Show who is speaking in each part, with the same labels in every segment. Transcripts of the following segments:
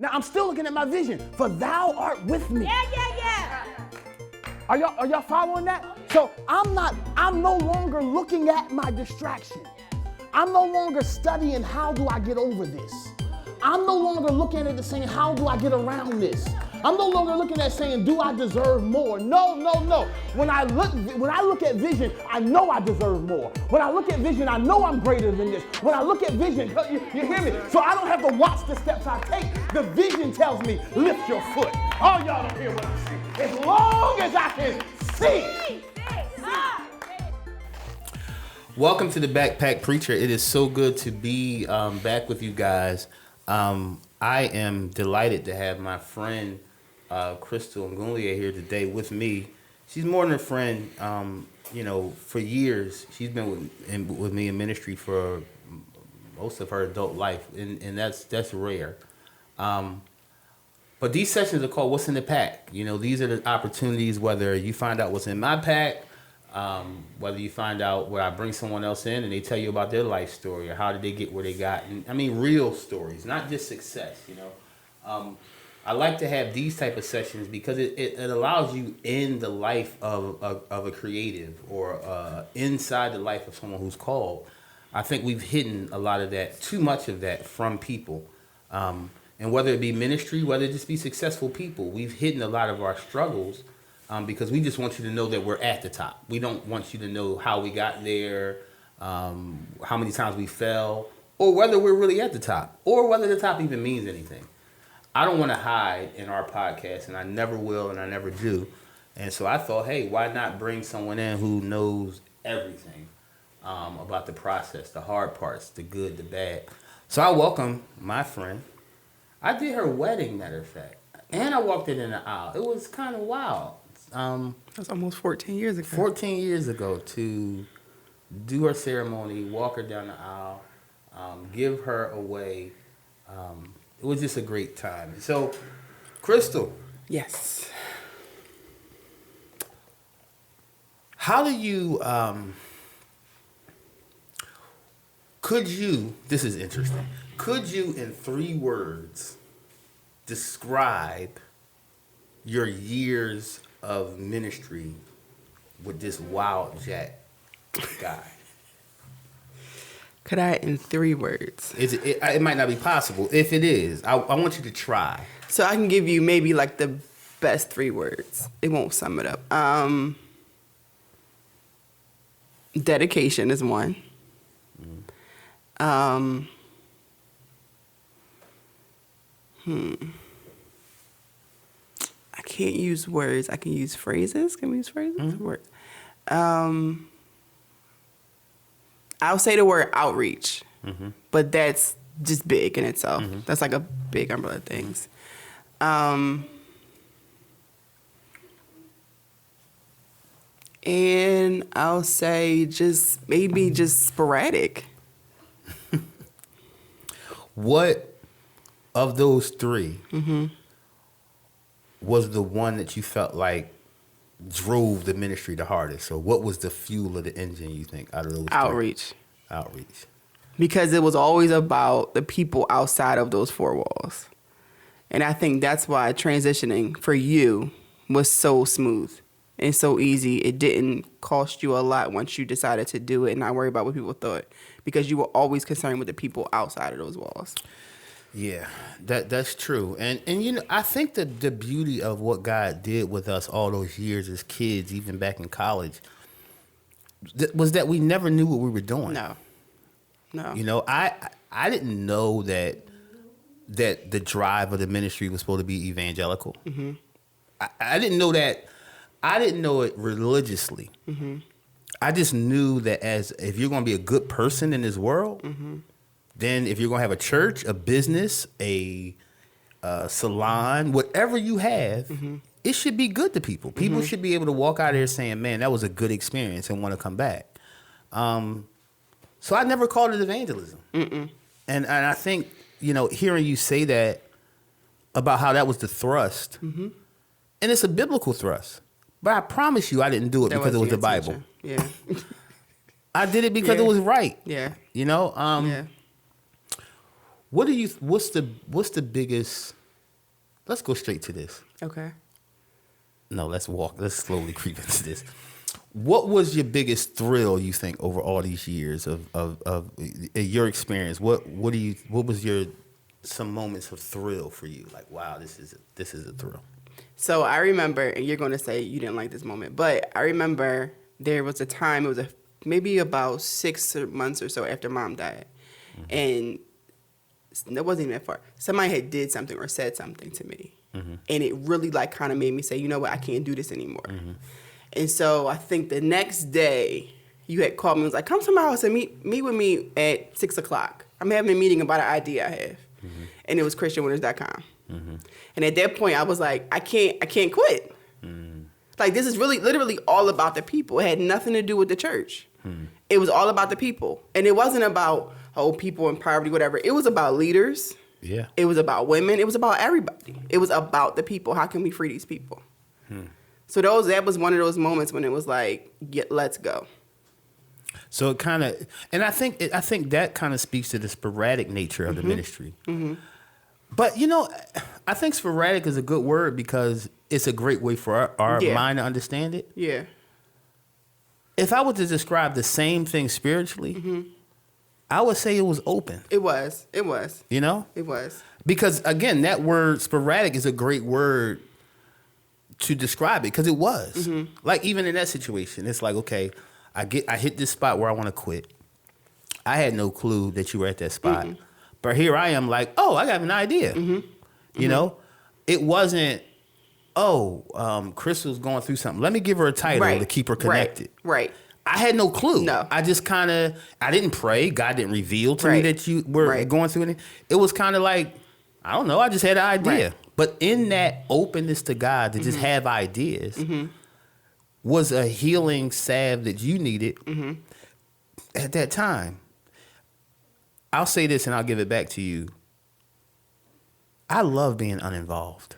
Speaker 1: Now I'm still looking at my vision. For thou art with me.
Speaker 2: Yeah.
Speaker 1: Are y'all following that? So I'm no longer looking at my distraction. I'm no longer studying how do I get over this. I'm no longer looking at it and saying, how do I get around this? I'm no longer looking at saying, do I deserve more? No. When I look at vision, I know I deserve more. When I look at vision, I know I'm greater than this. When I look at vision, you hear me? So I don't have to watch the steps I take. The vision tells me, lift your foot. Oh, y'all don't hear what I'm saying. As long as I can see.
Speaker 3: Welcome to the Backpack Preacher. It is so good to be back with you guys. I am delighted to have my friend Crystal Ogunleye here today with me. She's more than a friend. For years she's been with me in ministry for most of her adult life, and that's rare. But these sessions are called "What's in the Pack." These are the opportunities, whether you find out what's in my pack. Whether you find out where I bring someone else in and they tell you about their life story or how did they get where they got. And I mean, real stories, not just success, I like to have these type of sessions because it allows you in the life of a creative or inside the life of someone who's called. I think we've hidden a lot of that, too much of that from people. And whether it be ministry, whether it just be successful people, we've hidden a lot of our struggles. Because we just want you to know that we're at the top. We don't want you to know how we got there, how many times we fell, or whether we're really at the top, or whether the top even means anything. I don't want to hide in our podcast, and I never will, and I never do. And so I thought, hey, why not bring someone in who knows everything about the process, the hard parts, the good, the bad. So I welcome my friend. I did her wedding, matter of fact, and I walked it in the aisle. It was kind of wild.
Speaker 4: That's almost 14 years ago.
Speaker 3: 14 years ago to do her ceremony, walk her down the aisle, give her away. It was just a great time. So, Crystal.
Speaker 4: Yes.
Speaker 3: How do you, this is interesting, could you in 3 words describe your years of ministry with this wild jack guy?
Speaker 4: Could I in 3 words?
Speaker 3: It might not be possible. If it is, I want you to try.
Speaker 4: So I can give you maybe like the best 3 words. It won't sum it up. Dedication is one. I can't use words. I can use phrases. Can we use phrases?
Speaker 3: Mm-hmm.
Speaker 4: Words. I'll say the word outreach, but that's just big in itself. That's like a big umbrella of things. And I'll say just sporadic.
Speaker 3: What of those 3 was the one that you felt like drove the ministry the hardest? So what was the fuel of the engine, you think, out of those 3? Outreach.
Speaker 4: Because it was always about the people outside of those 4 walls. And I think that's why transitioning for you was so smooth and so easy. It didn't cost you a lot once you decided to do it and not worry about what people thought, because you were always concerned with the people outside of those walls.
Speaker 3: Yeah, that's true. And I think that the beauty of what God did with us all those years as kids, even back in college, was that we never knew what we were doing.
Speaker 4: No.
Speaker 3: I didn't know that the drive of the ministry was supposed to be evangelical. I didn't know that. I didn't know it religiously. I just knew that if you're going to be a good person in this world, then if you're going to have a church, a business, a salon, whatever you have, it should be good to people. People should be able to walk out of here saying, man, that was a good experience and want to come back. So I never called it evangelism. And I think, hearing you say that about how that was the thrust, and it's a biblical thrust. But I promise you I didn't do it because it was the Bible.
Speaker 4: Yeah.
Speaker 3: I did it because it was right.
Speaker 4: Yeah.
Speaker 3: Yeah. What's the biggest let's go straight to this.
Speaker 4: Okay.
Speaker 3: No, let's slowly creep into this. What was your biggest thrill, you think, over all these years of your experience? What was some moments of thrill for you? Like, wow, this is a thrill.
Speaker 4: So I remember, and you're going to say you didn't like this moment, but I remember there was a time, it was maybe about 6 months or so after Mom died. And it wasn't even that far. Somebody had did something or said something to me. And it really like kind of made me say, you know what, I can't do this anymore. And so I think the next day you had called me and was like, come to my house and meet with me at 6 o'clock. I'm having a meeting about an idea I have. And it was ChristianWinners.com. And at that point I was like, I can't quit. Like, this is really literally all about the people. It had nothing to do with the church. It was all about the people. And it wasn't about, people in poverty, whatever. It was about leaders.
Speaker 3: Yeah.
Speaker 4: It was about women. It was about everybody. It was about the people. How can we free these people? So that was one of those moments when it was like, let's go.
Speaker 3: So it kind of, and I think that kind of speaks to the sporadic nature of the ministry. But, I think sporadic is a good word because it's a great way for our mind to understand it.
Speaker 4: Yeah.
Speaker 3: If I were to describe the same thing spiritually, I would say it was open.
Speaker 4: It was. It was.
Speaker 3: It
Speaker 4: was.
Speaker 3: Because, again, that word sporadic is a great word to describe it because it was. Like, even in that situation, it's like, okay, I hit this spot where I want to quit. I had no clue that you were at that spot. But here I am like, I got an idea. It wasn't, Crystal's going through something. Let me give her a title to keep her connected.
Speaker 4: Right.
Speaker 3: I had no clue.
Speaker 4: No.
Speaker 3: I just I didn't pray. God didn't reveal to me that you were going through anything. It was kind of like, I don't know. I just had an idea. Right. But in that openness to God to just have ideas was a healing salve that you needed at that time. I'll say this and I'll give it back to you. I love being uninvolved.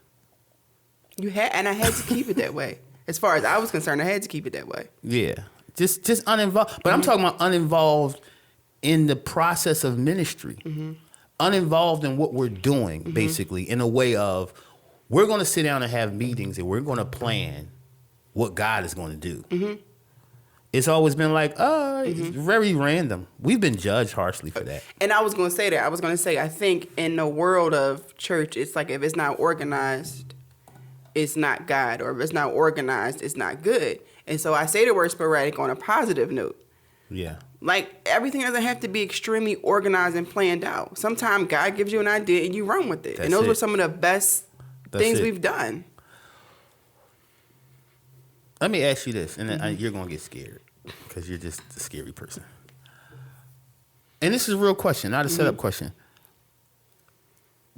Speaker 4: And I had to keep it that way. As far as I was concerned, I had to keep it that way.
Speaker 3: Yeah. Just uninvolved. But I'm talking about uninvolved in the process of ministry. Uninvolved in what we're doing, basically, in a way of we're going to sit down and have meetings and we're going to plan what God is going to do. It's always been like, it's very random. We've been judged harshly for that.
Speaker 4: And I was going to say that. I was going to say, I think in the world of church, it's like if it's not organized, it's not God. Or if it's not organized, it's not good. And so I say the word sporadic on a positive note.
Speaker 3: Yeah.
Speaker 4: Like, everything doesn't have to be extremely organized and planned out. Sometimes God gives you an idea and you run with it. And those were some of the best things we've done.
Speaker 3: Let me ask you this, and you're going to get scared because you're just a scary person. And this is a real question, not a setup question.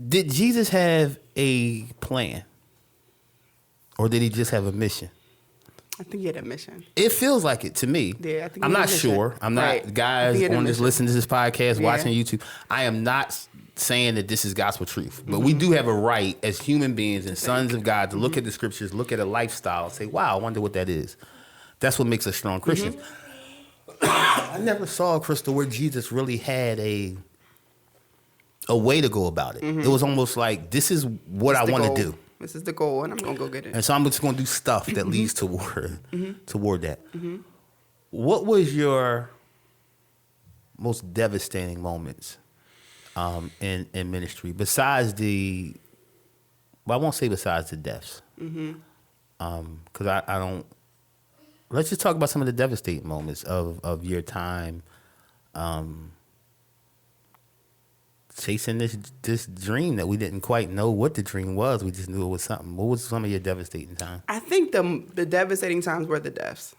Speaker 3: Did Jesus have a plan? Or did he just have a mission?
Speaker 4: I think he had a mission.
Speaker 3: It feels like it to me.
Speaker 4: Yeah, I think
Speaker 3: I'm not sure. I'm not, guys on this, listening to this podcast, watching YouTube. I am not saying that this is gospel truth. But we do have a right as human beings and sons of God to look at the scriptures, look at a lifestyle, and say, wow, I wonder what that is. That's what makes us strong Christians. I never saw, Crystal, where Jesus really had a way to go about it. It was almost like, this is what I want to do.
Speaker 4: This is the goal, and I'm going to go get it.
Speaker 3: And so I'm just going to do stuff that leads toward that. What was your most devastating moments in ministry besides I won't say besides the deaths. Because I don't. Let's just talk about some of the devastating moments of your time chasing this dream that we didn't quite know what the dream was. We just knew it was something. What was some of your devastating times?
Speaker 4: I think the devastating times were the deaths.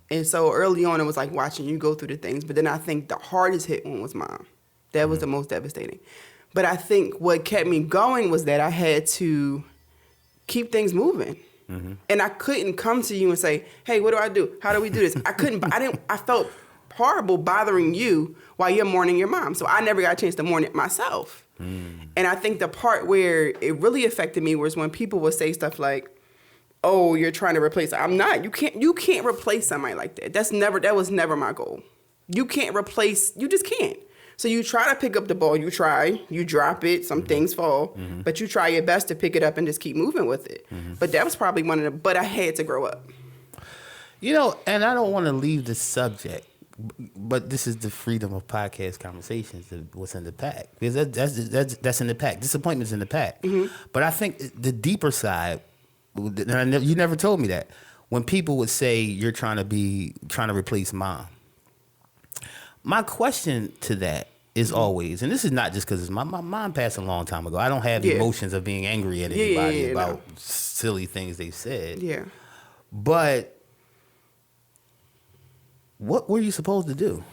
Speaker 4: And so early on, it was like watching you go through the things. But then I think the hardest hit one was Mom. That was the most devastating. But I think what kept me going was that I had to keep things moving. And I couldn't come to you and say, hey, what do I do? How do we do this? I couldn't. I felt horrible bothering you while you're mourning your mom. So I never got a chance to mourn it myself. And I think the part where it really affected me was when people would say stuff like, oh, you're trying to replace her. I'm not. You can't replace somebody like that. That was never my goal. You just can't. So you try to pick up the ball. You drop it. Some things fall, but you try your best to pick it up and just keep moving with it. But that was probably but I had to grow up.
Speaker 3: You know, and I don't want to leave the subject, but this is the freedom of podcast conversations. What's in the pack? Because that's in the pack. Disappointment's in the pack. But I think the deeper side, and you never told me that, when people would say you're trying to replace mom. My question to that is always, and this is not just because my mom passed a long time ago. I don't have emotions of being angry at anybody about silly things they said.
Speaker 4: Yeah.
Speaker 3: But what were you supposed to do?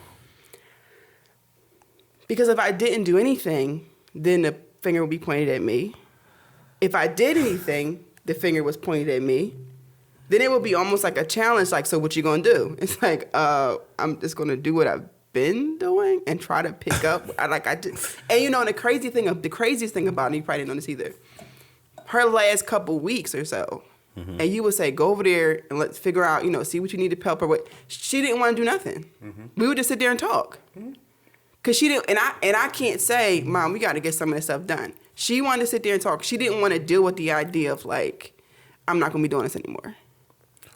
Speaker 4: Because if I didn't do anything, then the finger would be pointed at me. If I did anything, the finger was pointed at me. Then it would be almost like a challenge, like, so what you gonna do? It's like, I'm just gonna do what I've been doing and try to pick up. And you know, and the craziest thing about it, you probably didn't know this either, her last couple weeks or so, and you would say, go over there and let's figure out, you know, see what you need to help her with. She didn't want to do nothing. We would just sit there and talk. Cause she didn't, and I can't say, Mom, we got to get some of this stuff done. She wanted to sit there and talk. She didn't want to deal with the idea of like, I'm not gonna be doing this anymore.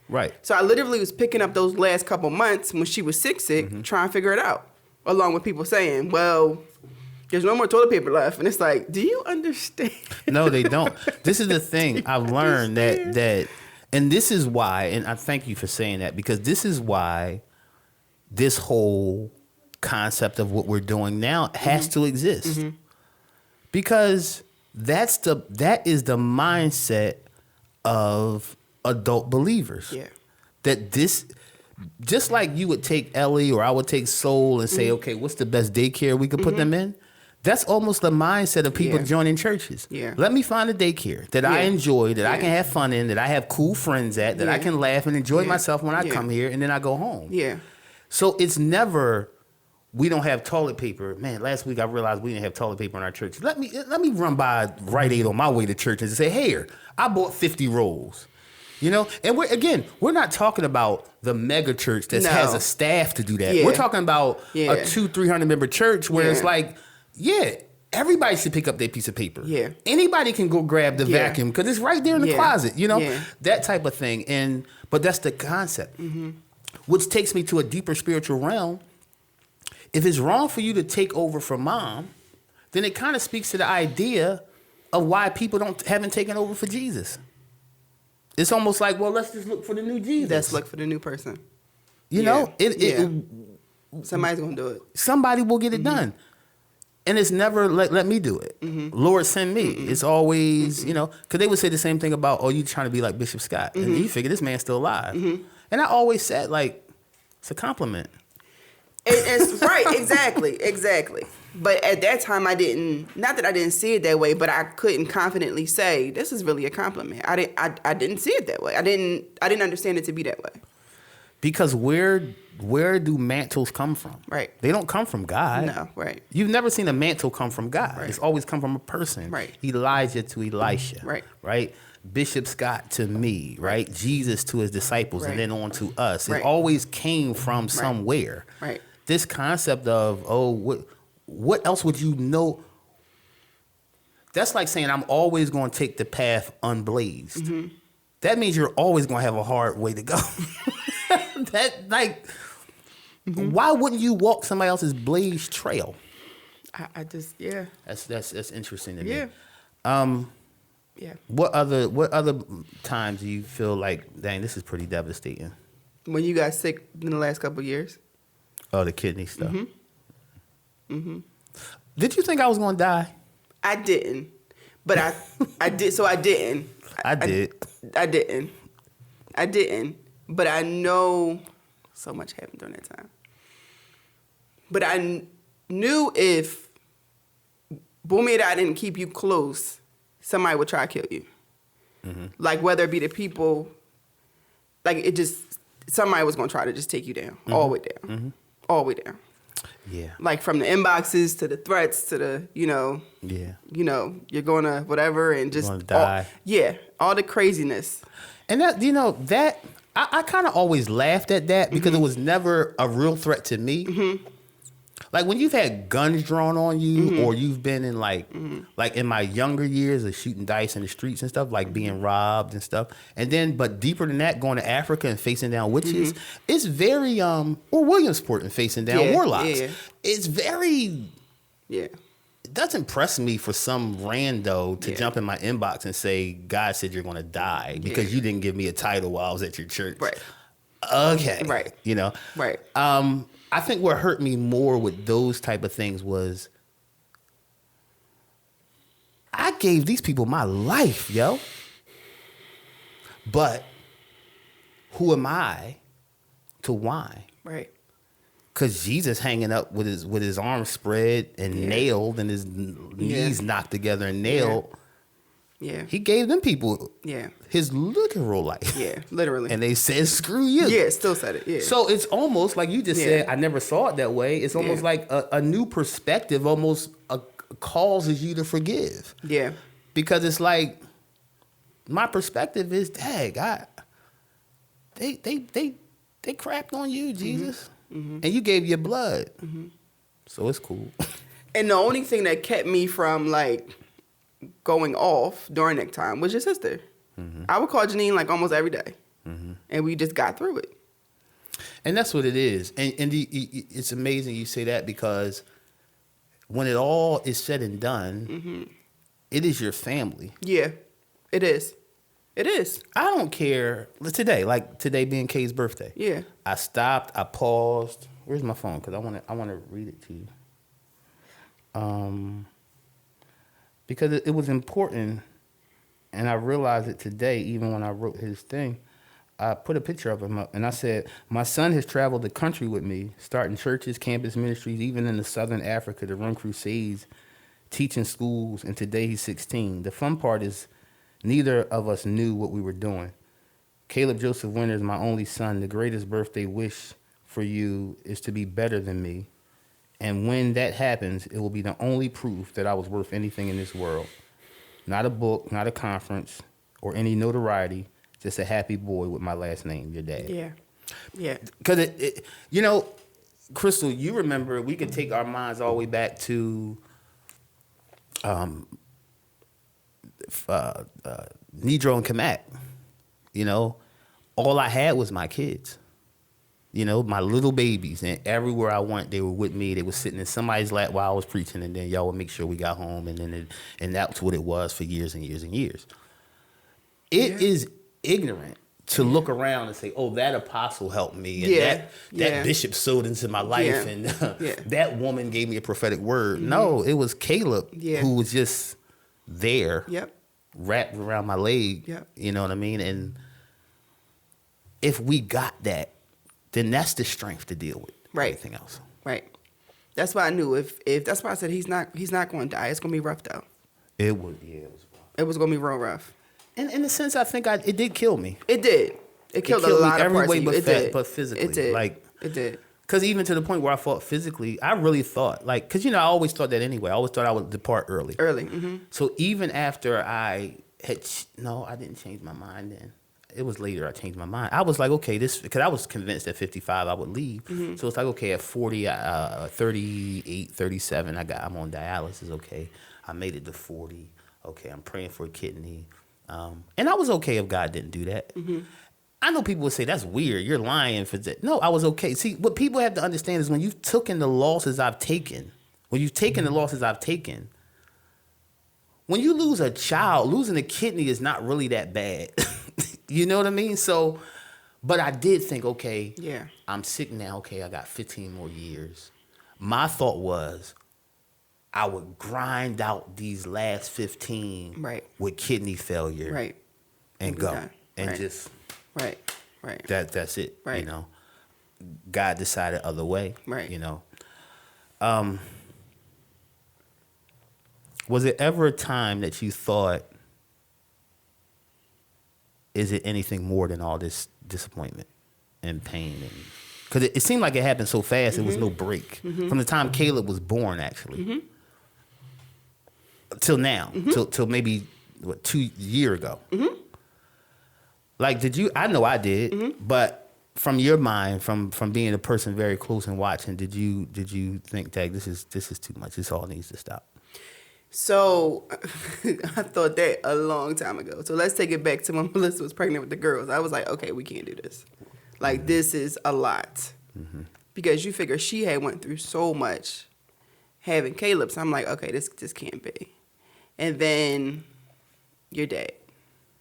Speaker 3: Right.
Speaker 4: So I literally was picking up those last couple months when she was sick, trying to figure it out, along with people saying, well, there's no more toilet paper left. And it's like, do you understand?
Speaker 3: No, they don't. This is the thing. I've learned that, and this is why, and I thank you for saying that, because this is why this whole concept of what we're doing now has to exist. Because that is the mindset of adult believers.
Speaker 4: Yeah.
Speaker 3: That this, just like you would take Ellie or I would take Soul and say, okay, what's the best daycare we could put them in? That's almost the mindset of people joining churches.
Speaker 4: Yeah.
Speaker 3: Let me find a daycare that I enjoy, that I can have fun in, that I have cool friends at, that I can laugh and enjoy myself when I come here, and then I go home.
Speaker 4: Yeah.
Speaker 3: So it's never, we don't have toilet paper. Man, last week I realized we didn't have toilet paper in our church. Let me run by Rite Aid on my way to church and say, hey, I bought 50 rolls. You know, and we're not talking about the mega church that has a staff to do that.
Speaker 4: Yeah.
Speaker 3: We're talking about a 200-300 member church where it's like, everybody should pick up their piece of paper. Yeah. Anybody can go grab the vacuum because it's right there in the closet, you know, that type of thing. But that's the concept, which takes me to a deeper spiritual realm. If it's wrong for you to take over for mom, then it kind of speaks to the idea of why people haven't taken over for Jesus. It's almost like, well, let's just look for the new Jesus.
Speaker 4: Let's look for the new person.
Speaker 3: You know,
Speaker 4: somebody's gonna do it.
Speaker 3: Somebody will get it done, and it's never let me do it. Lord, send me. It's always you know, because they would say the same thing about, oh, you trying to be like Bishop Scott, and you figure this man's still alive. And I always said, like, it's a compliment.
Speaker 4: It's right, exactly. But at that time, I didn't see it that way, but I couldn't confidently say this is really a compliment. I didn't see it that way. I didn't understand it to be that way.
Speaker 3: Because where do mantles come from?
Speaker 4: Right.
Speaker 3: They don't come from God.
Speaker 4: No, right.
Speaker 3: You've never seen a mantle come from God.
Speaker 4: Right.
Speaker 3: It's always come from a person.
Speaker 4: Right.
Speaker 3: Elijah to Elisha.
Speaker 4: Right.
Speaker 3: Right. Bishop Scott to me. Right. Jesus to his disciples, and then on to us.
Speaker 4: Right.
Speaker 3: It always came from somewhere.
Speaker 4: Right.
Speaker 3: This concept of, what else would you know? That's like saying I'm always going to take the path unblazed. That means you're always going to have a hard way to go. Why wouldn't you walk somebody else's blazed trail?
Speaker 4: I just
Speaker 3: That's interesting to me.
Speaker 4: Yeah.
Speaker 3: What other times do you feel like, dang, this is pretty devastating?
Speaker 4: When you got sick in the last couple of years.
Speaker 3: Oh, the kidney stuff. Did you think I was going to die?
Speaker 4: I didn't, but I did. So I didn't.
Speaker 3: I did.
Speaker 4: I didn't. But I know so much happened during that time. But I knew if Boomy and I didn't keep you close, somebody would try to kill you. Like whether it be the people, like somebody was going to try to just take you down, all the way down. All the way down. Yeah. Like from the inboxes to the threats to the, you know, you're going to whatever and just die. All the craziness.
Speaker 3: And that, I kind of always laughed at that because it was never a real threat to me. Like when you've had guns drawn on you, or you've been in like in my younger years of shooting dice in the streets and stuff, like being robbed and stuff. And then, but deeper than that, going to Africa and facing down witches, it's very, or Williamsport and facing down warlocks.
Speaker 4: Yeah.
Speaker 3: It's very,
Speaker 4: Yeah.
Speaker 3: it doesn't impress me for some rando to jump in my inbox and say, God said you're going to die because you didn't give me a title while I was at your church.
Speaker 4: Right.
Speaker 3: Okay.
Speaker 4: Right.
Speaker 3: You know?
Speaker 4: Right.
Speaker 3: I think what hurt me more with those type of things was I gave these people my life, yo. But who am I to whine?
Speaker 4: Right.
Speaker 3: Because Jesus hanging up with his arms spread and nailed and his knees knocked together and nailed.
Speaker 4: Yeah.
Speaker 3: He gave them people his literal life.
Speaker 4: Yeah, literally.
Speaker 3: And they said, screw you.
Speaker 4: Yeah, still said it. Yeah.
Speaker 3: So it's almost like you just said, I never saw it that way. It's almost like a new perspective almost causes you to forgive.
Speaker 4: Yeah.
Speaker 3: Because it's like, my perspective is, dang, they crapped on you, Jesus. And you gave your blood. So it's cool.
Speaker 4: And the only thing that kept me from like going off during that time was your sister. I would call Janine like almost every day. And we just got through it.
Speaker 3: And that's what it is. And it's amazing you say that, because when it all is said and done, it is your family.
Speaker 4: Yeah, it is. It is.
Speaker 3: I don't care. Today being Kay's birthday.
Speaker 4: Yeah.
Speaker 3: I stopped. I paused. Where's my phone? Because I want to read it to you. Because it was important, and I realized it today. Even when I wrote his thing, I put a picture of him up, and I said, "My son has traveled the country with me, starting churches, campus ministries, even in the Southern Africa to run crusades, teaching schools, and today he's 16. The fun part is, neither of us knew what we were doing. Caleb Joseph Winter is my only son. The greatest birthday wish for you is to be better than me. And when that happens, it will be the only proof that I was worth anything in this world. Not a book, not a conference, or any notoriety, just a happy boy with my last name, your dad."
Speaker 4: Yeah. Yeah.
Speaker 3: Because, Crystal, you remember, we could take our minds all the way back to Nedro and Kamak. All I had was my kids. My little babies, and everywhere I went, they were with me. They were sitting in somebody's lap while I was preaching, and then y'all would make sure we got home, and that's what it was for years and years and years. It is ignorant to look around and say, "Oh, that apostle helped me, and that bishop sowed into my life, and that woman gave me a prophetic word." No, it was Caleb who was just there, wrapped around my leg. You know what I mean? And if we got that, then that's the strength to deal with everything else.
Speaker 4: Right. That's why I knew if that's why I said he's not going to die. It's going to be rough though.
Speaker 3: It was rough.
Speaker 4: It was going to be real rough.
Speaker 3: And in a sense, I think it did kill me.
Speaker 4: It did. It killed a lot of parts of you.
Speaker 3: But
Speaker 4: It did.
Speaker 3: but physically.
Speaker 4: It did.
Speaker 3: It
Speaker 4: did.
Speaker 3: Because even to the point where I fought physically, I really thought, because I always thought that anyway. I always thought I would depart early. So even after I didn't change my mind then. It was later I changed my mind. I was like, okay, because I was convinced at 55 I would leave. So it's like, okay, at 40, 38, 37, I'm on dialysis. Okay, I made it to 40. Okay, I'm praying for a kidney. And I was okay if God didn't do that. I know people would say, that's weird. You're lying for that. No, I was okay. See, what people have to understand is when you've taken the losses I've taken, when you lose a child, losing a kidney is not really that bad. You know what I mean? So, but I did think, okay, I'm sick now. Okay, I got 15 more years. My thought was I would grind out these last 15 with kidney failure and go. And just, that's it, God decided other way, Was it ever a time that you thought, is it anything more than all this disappointment and pain? Because it seemed like it happened so fast, there was no break. From the time Caleb was born, actually, till now, till maybe, 2 years ago. Like, did you, I know I did, but from your mind, from being a person very close and watching, did you think that this is too much? This all needs to stop?
Speaker 4: So I thought that a long time ago. So let's take it back to when Melissa was pregnant with the girls. I was like, okay, we can't do this. Like, this is a lot. Mm-hmm. Because you figure she had went through so much having Caleb. So I'm like, okay, this can't be. And then your dad.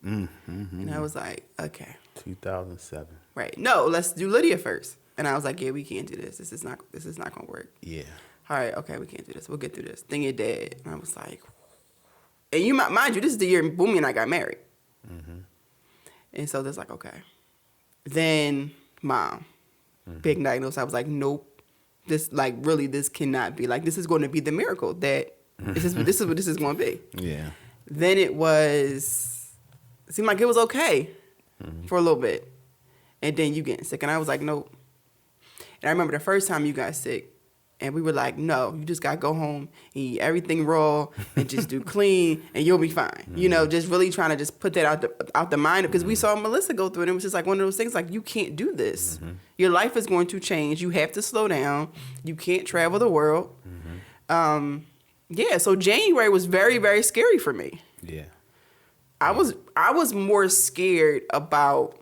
Speaker 4: Mm-hmm. And I was like, okay.
Speaker 3: 2007.
Speaker 4: Right. No, let's do Lydia first. And I was like, yeah, we can't do this. This is not going to work.
Speaker 3: Yeah.
Speaker 4: All right, okay, we can't do this. We'll get through this. Then your dad. And I was like, and you mind you, this is the year Boomy and I got married. Mm-hmm. And so there's like, okay. Then mom, big diagnosis. I was like, nope. This cannot be. Like, this is going to be the miracle that this is what this is going to be.
Speaker 3: Yeah.
Speaker 4: Then it seemed like it was okay for a little bit. And then you getting sick. And I was like, nope. And I remember the first time you got sick, and we were like, no, you just got to go home and eat everything raw and just do clean and you'll be fine. Mm-hmm. You know, just really trying to just put that out the mind. Because we saw Melissa go through it. And it was just like one of those things like, you can't do this. Mm-hmm. Your life is going to change. You have to slow down. You can't travel the world. Mm-hmm. So January was very, very scary for me.
Speaker 3: Yeah.
Speaker 4: I was more scared about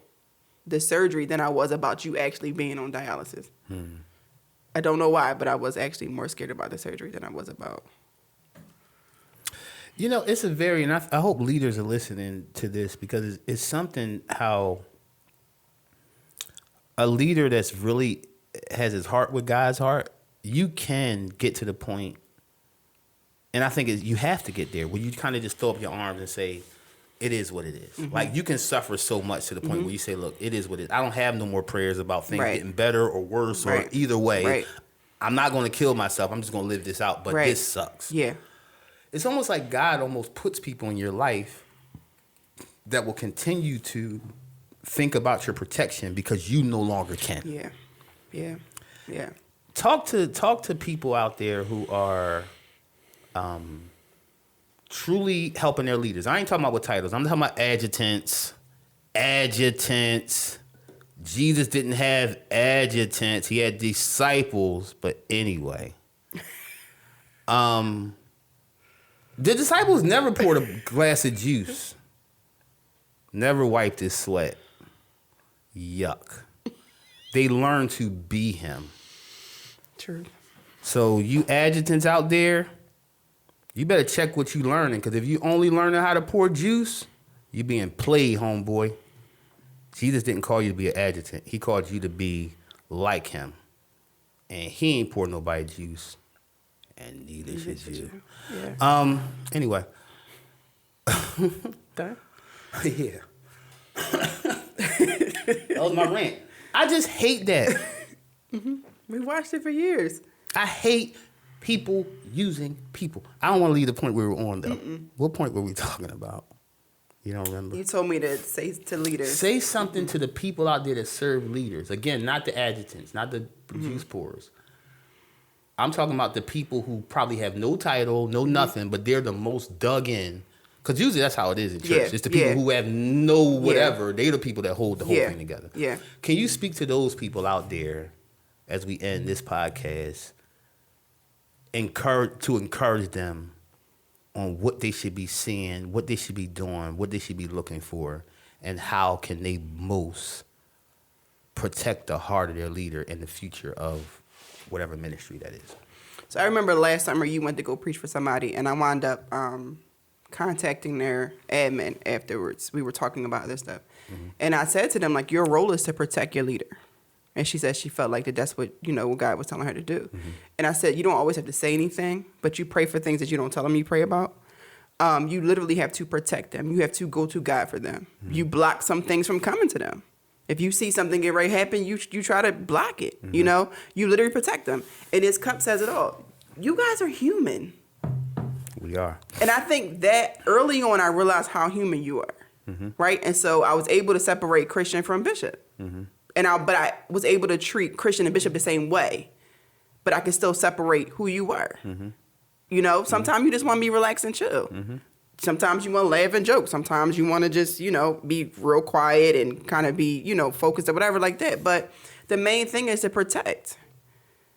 Speaker 4: the surgery than I was about you actually being on dialysis. Mm-hmm. I don't know why, but I was actually more scared about the surgery than I was about.
Speaker 3: You know, it's and I hope leaders are listening to this, because it's something how a leader that's really has his heart with God's heart, you can get to the point, and I think you have to get there, where you kind of just throw up your arms and say, it is what it is. Mm-hmm. Like, you can suffer so much to the point where you say, look, it is what it is. I don't have no more prayers about things getting better or worse or either way. Right. I'm not going to kill myself. I'm just going to live this out, but this sucks. Yeah. It's almost like God almost puts people in your life that will continue to think about your protection because you no longer can.
Speaker 4: Yeah. Yeah. Yeah.
Speaker 3: Talk to people out there who are truly helping their leaders. I ain't talking about with titles. I'm talking about adjutants. Jesus didn't have adjutants. He had disciples. But anyway. The disciples never poured a glass of juice. Never wiped his sweat. Yuck. They learned to be him.
Speaker 4: True.
Speaker 3: So you adjutants out there, you better check what you learning, because if you only learning how to pour juice, you being played, homeboy. Jesus didn't call you to be an adjutant. He called you to be like him. And he ain't pour nobody juice. And neither should you. Yeah. Anyway.
Speaker 4: Done?
Speaker 3: Yeah. That was my rant. I just hate that.
Speaker 4: Mm-hmm. We watched it for years.
Speaker 3: I hate people using people. I don't want to leave the point we were on, though. What point were we talking about? You don't remember?
Speaker 4: You told me to say to leaders.
Speaker 3: Say something to the people out there that serve leaders. Again, not the adjutants, not the juice pourers. I'm talking about the people who probably have no title, no nothing, but they're the most dug in. Because usually that's how it is in church. Yeah, it's the people who have no whatever. Yeah. They're the people that hold the whole thing together.
Speaker 4: Yeah.
Speaker 3: Can you speak to those people out there as we end this podcast, encourage them on what they should be seeing, what they should be doing, what they should be looking for, and how can they most protect the heart of their leader in the future of whatever ministry that is?
Speaker 4: So I remember last summer you went to go preach for somebody, and I wound up contacting their admin afterwards. We were talking about this stuff. Mm-hmm. And I said to them, like, your role is to protect your leader. And she said she felt like that's what, what God was telling her to do. Mm-hmm. And I said, you don't always have to say anything, but you pray for things that you don't tell them you pray about. You literally have to protect them. You have to go to God for them. Mm-hmm. You block some things from coming to them. If you see something get ready to happen, you try to block it. Mm-hmm. You literally protect them. And this cup says it all. You guys are human.
Speaker 3: We are.
Speaker 4: And I think that early on I realized how human you are. Mm-hmm. Right? And so I was able to separate Christian from Bishop. Mm-hmm. But I was able to treat Christian and Bishop the same way. But I can still separate who you were. Mm-hmm. Sometimes you just want to be relaxed and chill. Mm-hmm. sometimes you want to laugh and joke. Sometimes you want to just, be real quiet and kind of be, focused or whatever like that. But the main thing is to protect.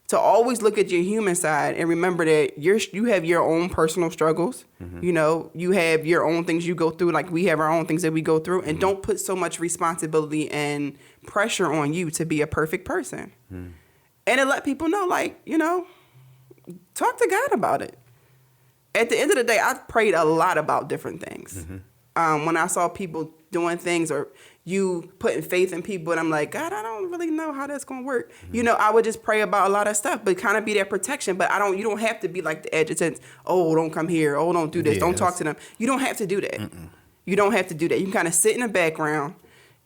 Speaker 4: To always look at your human side and remember that you have your own personal struggles. Mm-hmm. You have your own things you go through, like we have our own things that we go through. And don't put so much responsibility and pressure on you to be a perfect person. Mm. And to let people know, talk to God about it. At the end of the day, I prayed a lot about different things. Mm-hmm. When I saw people doing things or you putting faith in people, and I'm like, God, I don't really know how that's gonna work. Mm-hmm. I would just pray about a lot of stuff, but kind of be that protection. But you don't have to be like the adjutant. Oh, don't come here. Oh, don't do this. Don't talk to them. You don't have to do that. Mm-mm. You don't have to do that. You can kind of sit in the background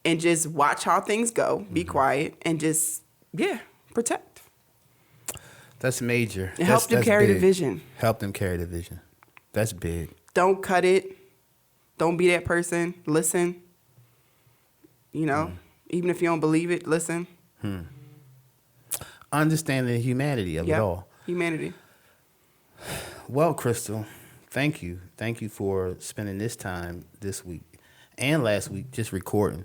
Speaker 4: and just watch how things go. Be quiet and just protect.
Speaker 3: That's major.
Speaker 4: And help them carry the vision.
Speaker 3: Help them carry the vision. That's big.
Speaker 4: Don't cut it. Don't be that person. Listen. Even if you don't believe it, listen.
Speaker 3: Understanding the humanity of it all. Humanity. Well, Crystal, thank you. Thank you for spending this time this week and last week just recording.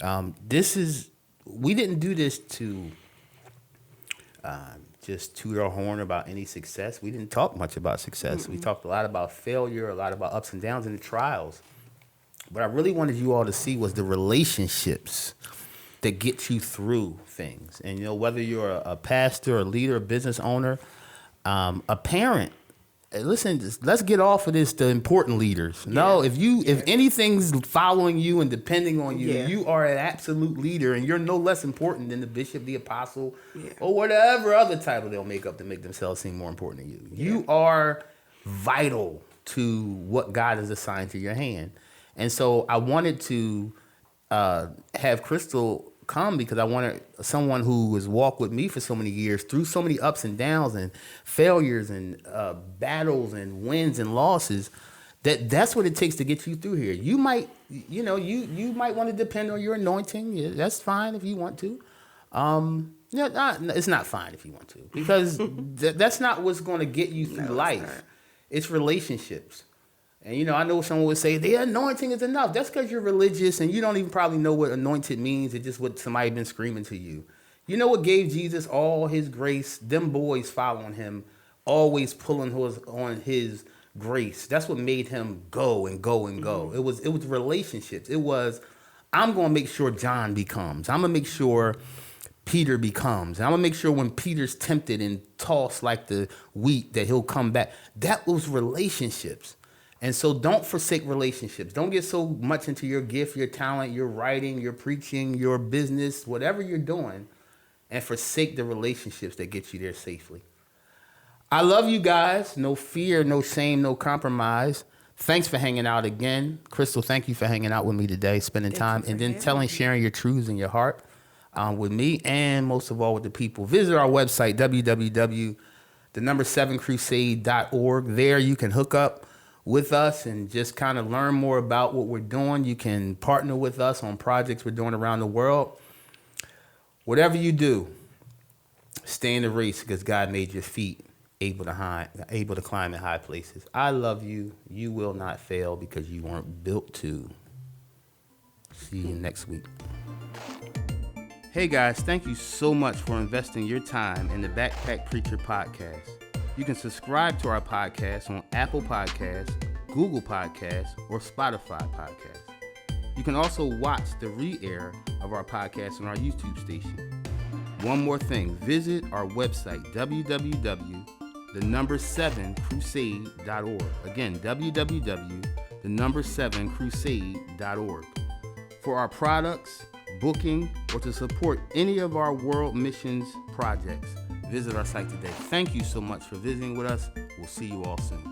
Speaker 3: We didn't do this to just toot our horn about any success. We didn't talk much about success. Mm-hmm. We talked a lot about failure, a lot about ups and downs and the trials. What I really wanted you all to see was the relationships that get you through things. And, whether you're a pastor, a leader, a business owner, a parent, listen, let's get off of this, the important leaders. Yeah. No, if anything's following you and depending on you, you are an absolute leader, and you're no less important than the bishop, the apostle, or whatever other title they'll make up to make themselves seem more important than you. Yeah. You are vital to what God has assigned to your hand. And so I wanted to have Crystal come because I wanted someone who has walked with me for so many years through so many ups and downs and failures and battles and wins and losses. That's what it takes to get you through here. You might, you might want to depend on your anointing. Yeah, that's fine if you want to. It's not fine if you want to because that's not what's going to get you through life. It's relationships. And, I know someone would say, the anointing is enough. That's because you're religious and you don't even probably know what anointed means. It's just what somebody been screaming to you. You know what gave Jesus all his grace? Them boys following him, always pulling on his grace. That's what made him go and go and go. Mm-hmm. It was relationships. It was, I'm going to make sure John becomes. I'm going to make sure Peter becomes. And I'm going to make sure when Peter's tempted and tossed like the wheat that he'll come back. That was relationships. And so don't forsake relationships. Don't get so much into your gift, your talent, your writing, your preaching, your business, whatever you're doing, and forsake the relationships that get you there safely. I love you guys. No fear, no shame, no compromise. Thanks for hanging out again. Crystal, thank you for hanging out with me today, spending time, and then sharing your truths in your heart with me and most of all with the people. Visit our website, www.7crusade.org. There you can hook up with us and just kind of learn more about what we're doing. You can partner with us on projects we're doing around the world. Whatever you do, stay in the race because God made your feet able to climb in high places. I love you. You will not fail because you weren't built to. See you next week. Hey guys, thank you so much for investing your time in the Backpack Preacher podcast. You can subscribe to our podcast on Apple Podcasts, Google Podcasts, or Spotify Podcasts. You can also watch the re-air of our podcast on our YouTube station. One more thing, visit our website, www.7crusade.org. Again, www.7crusade.org. For our products, booking, or to support any of our world missions projects, visit our site today. Thank you so much for visiting with us. We'll see you all soon.